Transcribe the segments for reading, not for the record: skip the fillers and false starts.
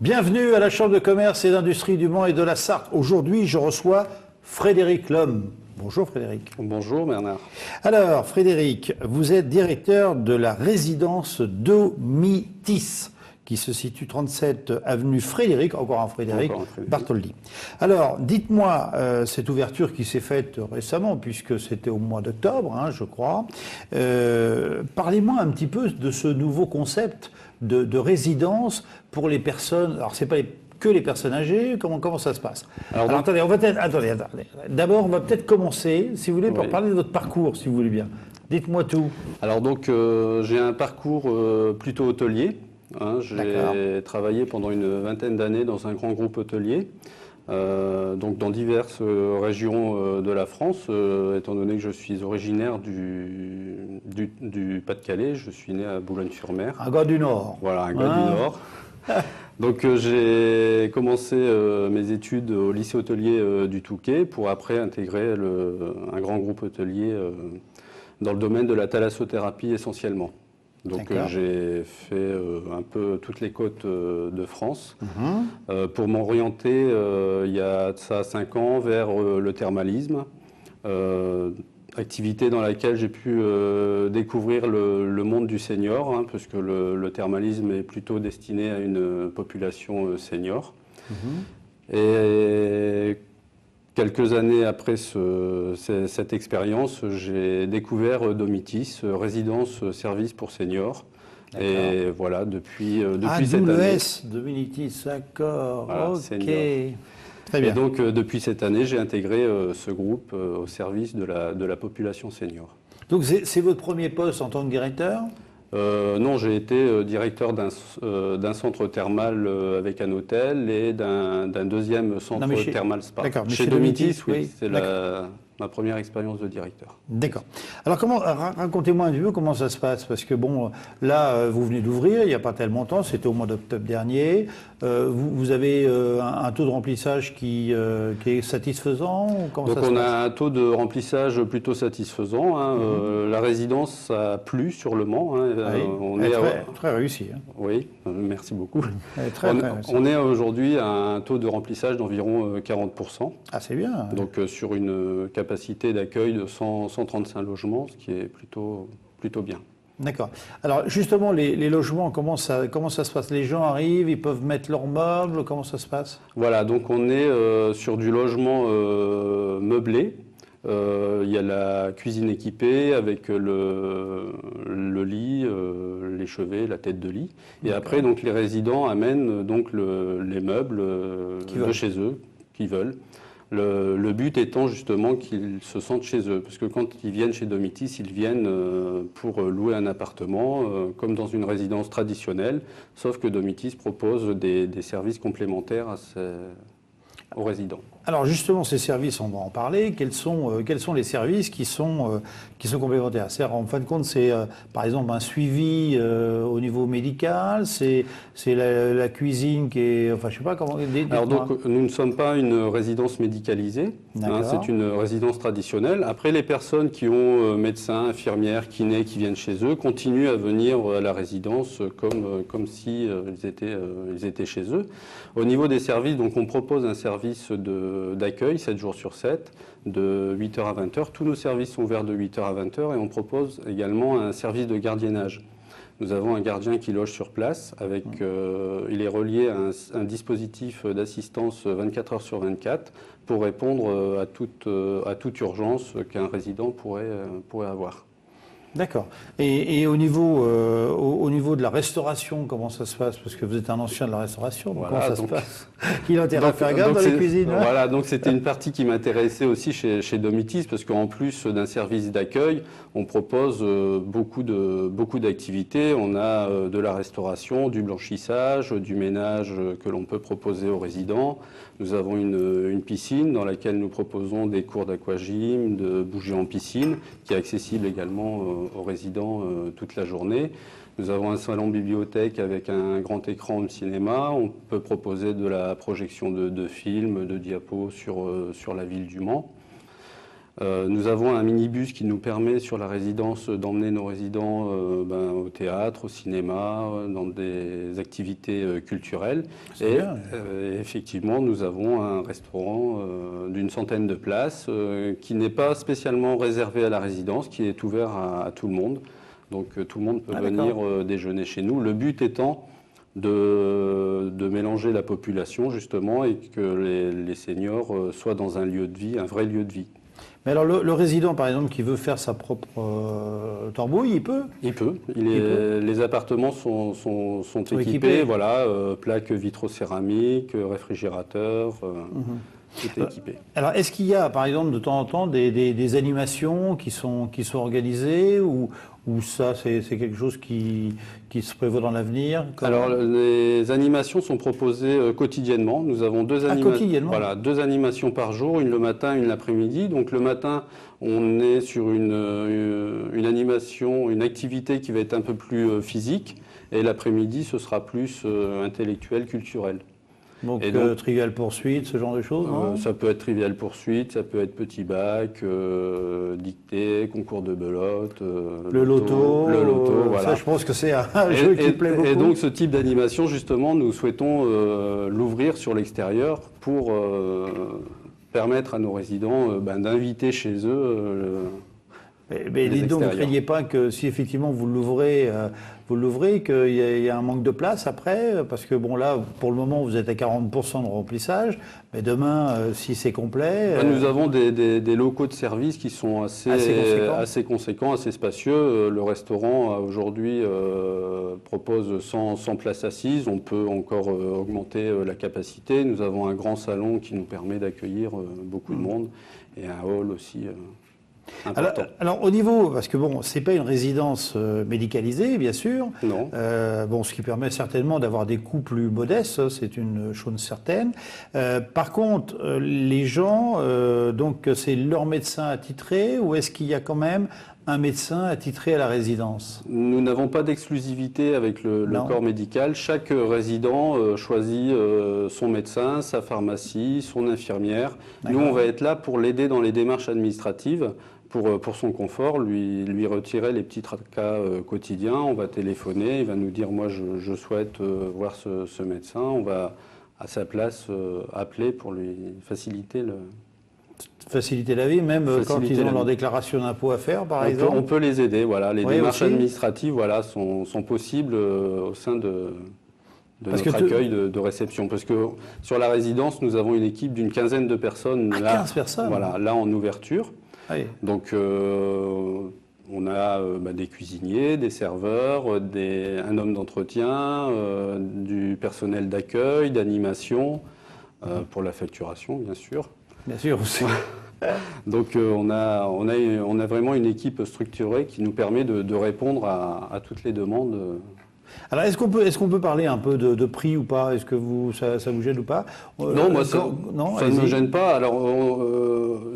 Bienvenue à la Chambre de commerce et d'industrie du Mans et de la Sarthe. Aujourd'hui, je reçois Frédéric Lhomme. Bonjour Frédéric. Bonjour Bernard. Alors Frédéric, vous êtes directeur de la résidence Domitis, qui se situe 37 avenue Frédéric, encore un Frédéric, Bartholdi. Alors, dites-moi, cette ouverture qui s'est faite récemment, puisque c'était au mois d'octobre, hein, je crois, parlez-moi un petit peu de ce nouveau concept de résidence pour les personnes, alors c'est pas que les personnes âgées, comment ça se passe? Alors attendez, attendez. D'abord, on va peut-être commencer, si vous voulez, par parler de votre parcours, si vous voulez bien. Dites-moi tout. Alors donc, j'ai un parcours plutôt hôtelier. Hein, j'ai travaillé pendant une vingtaine d'années dans un grand groupe hôtelier, donc dans diverses régions de la France, étant donné que je suis originaire du Pas-de-Calais, je suis né à Boulogne-sur-Mer. Un gars du Nord. Voilà, un gars du Nord. Donc j'ai commencé mes études au lycée hôtelier du Touquet pour après intégrer un grand groupe hôtelier dans le domaine de la thalassothérapie essentiellement. Donc j'ai fait un peu toutes les côtes de France pour m'orienter il y a de ça 5 ans vers le thermalisme, activité dans laquelle j'ai pu découvrir le monde du senior, hein, puisque le thermalisme est plutôt destiné à une population senior. Et quelques années après cette expérience, j'ai découvert Domitis, résidence service pour seniors. Et voilà, depuis cette année. Domitis, d'accord. Voilà, ok. Senior. Très bien. Et donc, depuis cette année, j'ai intégré ce groupe au service de la population senior. Donc, c'est votre premier poste en tant que directeur ? Non, j'ai été directeur d'un centre thermal avec un hôtel et d'un deuxième centre thermal spa. Chez Domitis, oui, c'est ma première expérience de directeur. D'accord. Alors, racontez-moi un peu comment ça se passe, parce que bon, là, vous venez d'ouvrir, il n'y a pas tellement longtemps, c'était au mois d'octobre dernier. Vous avez un taux de remplissage qui est satisfaisant ou comment Donc ça se passe ? a un taux de remplissage plutôt satisfaisant. Hein. La résidence a plu sur le Mans. Hein. On est très réussi. Hein. Oui, merci beaucoup. Très réussi. On est aujourd'hui à un taux de remplissage d'environ 40%. Ah, c'est bien. Donc sur une capacité d'accueil de 135 logements, ce qui est plutôt bien. D'accord. Alors justement, les logements, comment ça se passe? Les gens arrivent, ils peuvent mettre leurs meubles, comment ça se passe? Voilà, donc on est sur du logement meublé. Il y a la cuisine équipée avec le lit, les chevets, la tête de lit. Et après, donc, les résidents amènent donc les meubles de chez eux, qu'ils veulent. Le but étant justement qu'ils se sentent chez eux, parce que quand ils viennent chez Domitis, ils viennent pour louer un appartement, comme dans une résidence traditionnelle, sauf que Domitis propose des services complémentaires aux résidents. Alors justement, ces services, on va en parler. Quels sont les services qui sont complémentaires? C'est-à-dire, en fin de compte, c'est par exemple un suivi au niveau médical, c'est la cuisine qui est, enfin je sais pas comment. Alors donc, nous ne sommes pas une résidence médicalisée, hein, c'est une résidence traditionnelle. Après, les personnes qui ont médecins, infirmières, kinés qui viennent chez eux continuent à venir à la résidence comme si ils étaient chez eux. Au niveau des services, donc on propose un service d'accueil 7 jours sur 7, de 8h à 20h. Tous nos services sont ouverts de 8h à 20h et on propose également un service de gardiennage. Nous avons un gardien qui loge sur place, il est relié à un dispositif d'assistance 24 heures sur 24 pour répondre à toute urgence qu'un résident pourrait avoir. D'accord. Et au niveau de la restauration, comment ça se passe? Parce que vous êtes un ancien de la restauration, donc comment ça se passe? Il a intérêt à faire gaffe dans les cuisines. Voilà, donc c'était une partie qui m'intéressait aussi chez Domitis, parce qu'en plus d'un service d'accueil, on propose beaucoup d'activités. On a de la restauration, du blanchissage, du ménage que l'on peut proposer aux résidents. Nous avons une piscine dans laquelle nous proposons des cours d'aquagym, de bouger en piscine, qui est accessible également aux résidents toute la journée. Nous avons un salon bibliothèque avec un grand écran de cinéma. On peut proposer de la projection de films, de diapos sur la ville du Mans. Nous avons un minibus qui nous permet sur la résidence d'emmener nos résidents au théâtre, au cinéma, dans des activités culturelles. Et effectivement, nous avons un restaurant d'une centaine de places qui n'est pas spécialement réservé à la résidence, qui est ouvert à tout le monde. Donc tout le monde peut venir déjeuner chez nous. Le but étant de mélanger la population justement et que les seniors soient dans un lieu de vie, un vrai lieu de vie. Mais alors le résident, par exemple, qui veut faire sa propre torbouille, il peut? Il peut. Les appartements sont équipés, voilà, plaques vitrocéramiques, réfrigérateurs, tout est équipé. Alors est-ce qu'il y a, par exemple, de temps en temps des animations qui sont organisées ou ça, c'est quelque chose qui se prévoit dans l'avenir? Alors, les animations sont proposées quotidiennement. Nous avons deux animations par jour, une le matin, une l'après-midi. Donc, le matin, on est sur une animation, une activité qui va être un peu plus physique. Et l'après-midi, ce sera plus intellectuel, culturel. Donc, Trivial Poursuite, ce genre de choses, non? Ça peut être Trivial Poursuite, ça peut être Petit Bac, dictée, concours de belote, le loto, voilà. Ça, je pense que c'est un jeu qui plaît beaucoup. Et donc, ce type d'animation, justement, nous souhaitons l'ouvrir sur l'extérieur pour permettre à nos résidents d'inviter chez eux mais donc, ne craignez pas que si effectivement vous l'ouvrez, qu'il y a un manque de place après, parce que bon là, pour le moment, vous êtes à 40% de remplissage, mais demain, si c'est complet... Nous avons des locaux de service qui sont assez conséquents, assez spacieux. Le restaurant, aujourd'hui, propose 100 places assises. On peut encore augmenter la capacité. Nous avons un grand salon qui nous permet d'accueillir beaucoup de monde et un hall aussi... Alors au niveau, parce que bon, c'est pas une résidence médicalisée, bien sûr. Non. Ce qui permet certainement d'avoir des coûts plus modestes, c'est une chose certaine. Par contre, les gens, donc c'est leur médecin attitré ou est-ce qu'il y a quand même un médecin attitré à la résidence? Nous n'avons pas d'exclusivité avec le corps médical. Chaque résident choisit son médecin, sa pharmacie, son infirmière. Nous, on va être là pour l'aider dans les démarches administratives. Pour son confort, lui retirer les petits tracas quotidiens. On va téléphoner, il va nous dire « moi je souhaite voir ce médecin ». On va à sa place appeler pour lui faciliter la vie, même quand ils ont leur déclaration d'impôt à faire, par exemple. On peut les aider, voilà. Les démarches administratives sont possibles au sein de notre accueil de réception. Parce que sur la résidence, nous avons une équipe d'une quinzaine de personnes. 15 personnes? Voilà, là en ouverture. Oui. Donc, on a des cuisiniers, des serveurs, un homme d'entretien, du personnel d'accueil, d'animation, pour la facturation, bien sûr. Bien sûr aussi. Donc, on a vraiment une équipe structurée qui nous permet de répondre à toutes les demandes. Alors, est-ce qu'on peut parler un peu de prix ou pas? Est-ce que ça vous gêne ou pas? Non, moi, ça ne me gêne pas. Alors,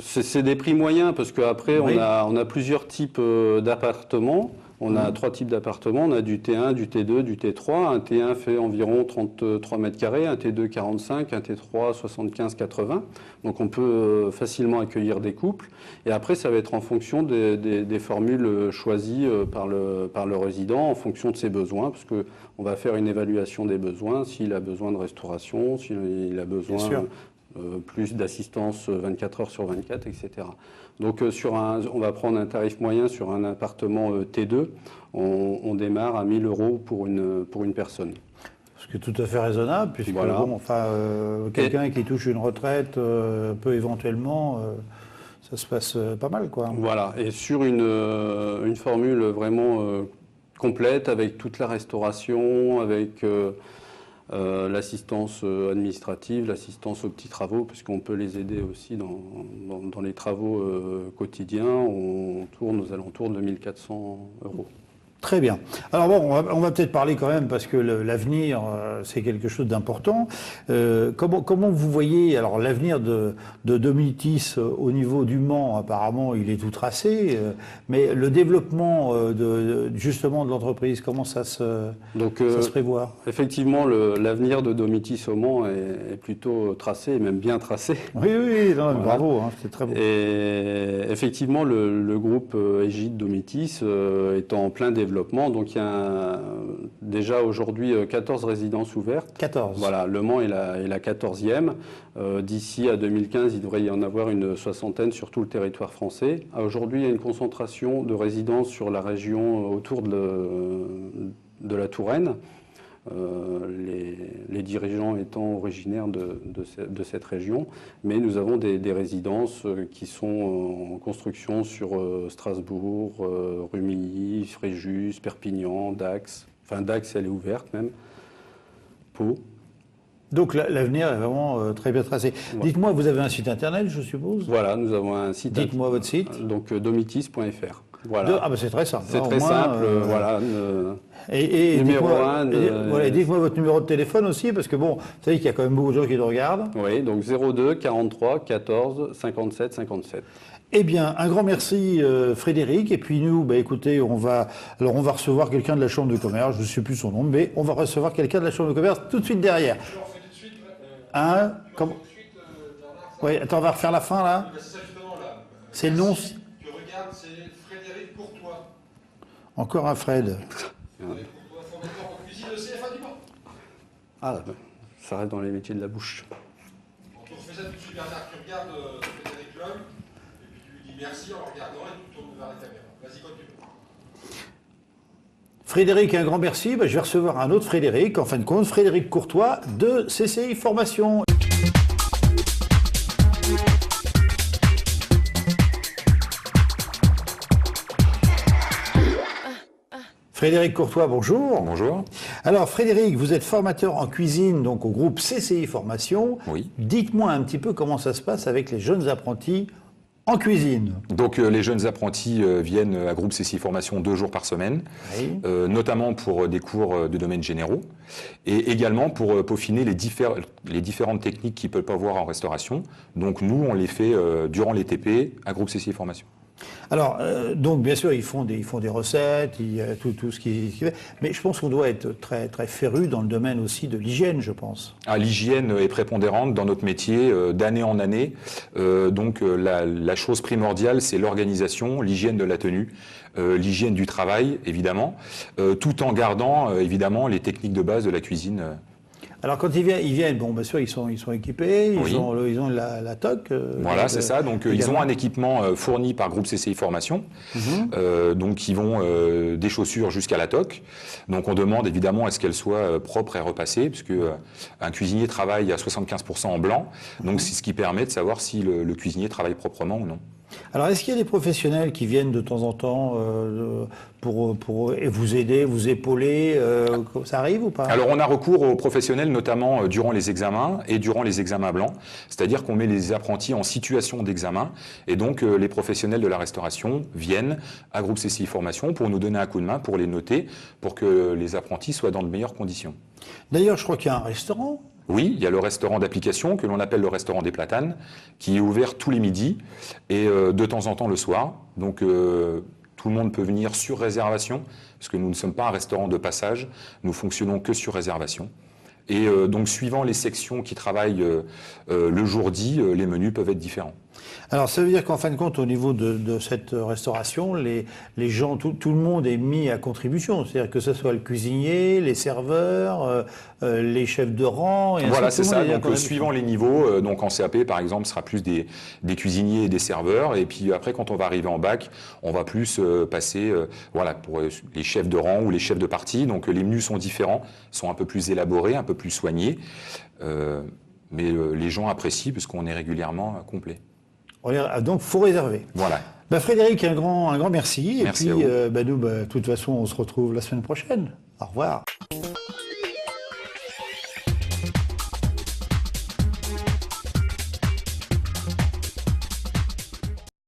c'est des prix moyens parce qu'après, on a plusieurs types d'appartements. On a 3 types d'appartements. On a du T1, du T2, du T3. Un T1 fait environ 33 mètres carrés, un T2 45, un T3 75, 80. Donc on peut facilement accueillir des couples. Et après, ça va être en fonction des formules choisies par le résident, en fonction de ses besoins, parce qu'on va faire une évaluation des besoins, s'il a besoin de restauration, s'il a besoin plus d'assistance 24 heures sur 24, etc. Donc on va prendre un tarif moyen sur un appartement T2, on démarre à 1 000 € pour une personne. Ce qui est tout à fait raisonnable, puisque quelqu'un qui touche une retraite peut éventuellement, ça se passe pas mal, quoi. Voilà, et sur une formule vraiment complète, avec toute la restauration, avec... l'assistance administrative, l'assistance aux petits travaux, puisqu'on peut les aider aussi dans les travaux quotidiens. On tourne aux alentours de 1 400 €. Très bien. Alors bon, on va peut-être parler quand même parce que l'avenir, c'est quelque chose d'important. Comment vous voyez alors l'avenir de Domitis au niveau du Mans? Apparemment, il est tout tracé, mais le développement justement de l'entreprise, comment ça se prévoit? Effectivement, l'avenir de Domitis au Mans est plutôt tracé, et même bien tracé. Oui, non, voilà. Bravo, hein, c'est très beau. Et effectivement, le groupe Égide Domitis est en plein développement. Donc il y a déjà aujourd'hui 14 résidences ouvertes. 14. Voilà, Le Mans est la 14e. D'ici à 2015, il devrait y en avoir une soixantaine sur tout le territoire français. Aujourd'hui, il y a une concentration de résidences sur la région autour de la Touraine. Les dirigeants étant originaires de cette région, mais nous avons des résidences qui sont en construction sur Strasbourg, Rumilly, Fréjus, Perpignan, Dax. Enfin, Dax, elle est ouverte même. Pau. Donc l'avenir est vraiment très bien tracé. Ouais. Dites-moi, vous avez un site internet, je suppose? Voilà, nous avons un site. Dites-moi votre site. Donc domitis.fr. Voilà. Ah ben c'est très simple. C'est très simple, voilà. Et numéro 1. Dites-moi votre numéro de téléphone aussi, parce que bon, vous savez qu'il y a quand même beaucoup de gens qui nous regardent. Oui, donc 02 43 14 57 57. Eh bien, un grand merci Frédéric. Et puis nous, écoutez, on va recevoir quelqu'un de la Chambre de commerce, je ne sais plus son nom, mais on va recevoir quelqu'un de la Chambre de commerce tout de suite derrière. Je refais tout de suite. Oui, attends, on va refaire la fin là. C'est ça justement là. C'est le nom. Tu regardes, c'est Frédéric Courtois. Encore un Fred. Frédéric Courtois, fondateur en cuisine de CFA du Mans. Ah, ça reste dans les métiers de la bouche. On te refait ça tout de suite, Bernard. Tu regardes Frédéric Lhomme, et puis tu lui dis merci en le regardant et tu tournes vers la caméra. Vas-y, continue. Frédéric, un grand merci. Je vais recevoir un autre Frédéric, en fin de compte, Frédéric Courtois de CCI Formation. Frédéric Courtois, bonjour. Bonjour. Alors Frédéric, vous êtes formateur en cuisine donc au groupe CCI Formation. Oui. Dites-moi un petit peu comment ça se passe avec les jeunes apprentis en cuisine. Donc les jeunes apprentis viennent à groupe CCI Formation 2 jours par semaine, oui. Notamment pour des cours de domaines généraux et également pour peaufiner les différentes techniques qu'ils peuvent avoir en restauration. Donc nous, on les fait durant les TP à groupe CCI Formation. Alors, donc bien sûr, ils font des recettes, tout ce qui fait, mais je pense qu'on doit être très, très féru dans le domaine aussi de l'hygiène, je pense. Ah, l'hygiène est prépondérante dans notre métier d'année en année. Donc la chose primordiale, c'est l'organisation, l'hygiène de la tenue, l'hygiène du travail, évidemment, tout en gardant, évidemment, les techniques de base de la cuisine. Alors quand ils viennent, bon, bien sûr, ils sont équipés, oui. ils ont la toque. Voilà, c'est ça. Donc ils ont un équipement fourni par groupe CCI Formation. Donc ils vont des chaussures jusqu'à la toque. Donc on demande évidemment à ce qu'elles soient propres et repassées, puisque un cuisinier travaille à 75% en blanc. Donc c'est ce qui permet de savoir si le cuisinier travaille proprement ou non. Alors, est-ce qu'il y a des professionnels qui viennent de temps en temps pour vous aider, vous épauler ça arrive ou pas? Alors, on a recours aux professionnels, notamment durant les examens et durant les examens blancs. C'est-à-dire qu'on met les apprentis en situation d'examen. Et donc, les professionnels de la restauration viennent à groupe CCI Formation pour nous donner un coup de main, pour les noter, pour que les apprentis soient dans de meilleures conditions. D'ailleurs, je crois qu'il y a un restaurant. Oui, il y a le restaurant d'application que l'on appelle le restaurant des Platanes, qui est ouvert tous les midis et de temps en temps le soir. Donc tout le monde peut venir sur réservation, parce que nous ne sommes pas un restaurant de passage, nous fonctionnons que sur réservation. Et donc suivant les sections qui travaillent le jour dit, les menus peuvent être différents. Alors ça veut dire qu'en fin de compte, au niveau de cette restauration, les gens, tout le monde est mis à contribution. C'est-à-dire que ce soit le cuisinier, les serveurs, les chefs de rang. Et voilà, c'est ça. Donc suivant les niveaux, donc en CAP par exemple, ce sera plus des cuisiniers et des serveurs. Et puis après, quand on va arriver en bac, on va plus passer, voilà, pour les chefs de rang ou les chefs de partie. Donc les menus sont différents, sont un peu plus élaborés, un peu plus soignés. Mais les gens apprécient puisqu'on est régulièrement complet. Donc, il faut réserver. Voilà. Frédéric, un grand merci. Merci et puis, à vous. Nous, de toute façon, on se retrouve la semaine prochaine. Au revoir.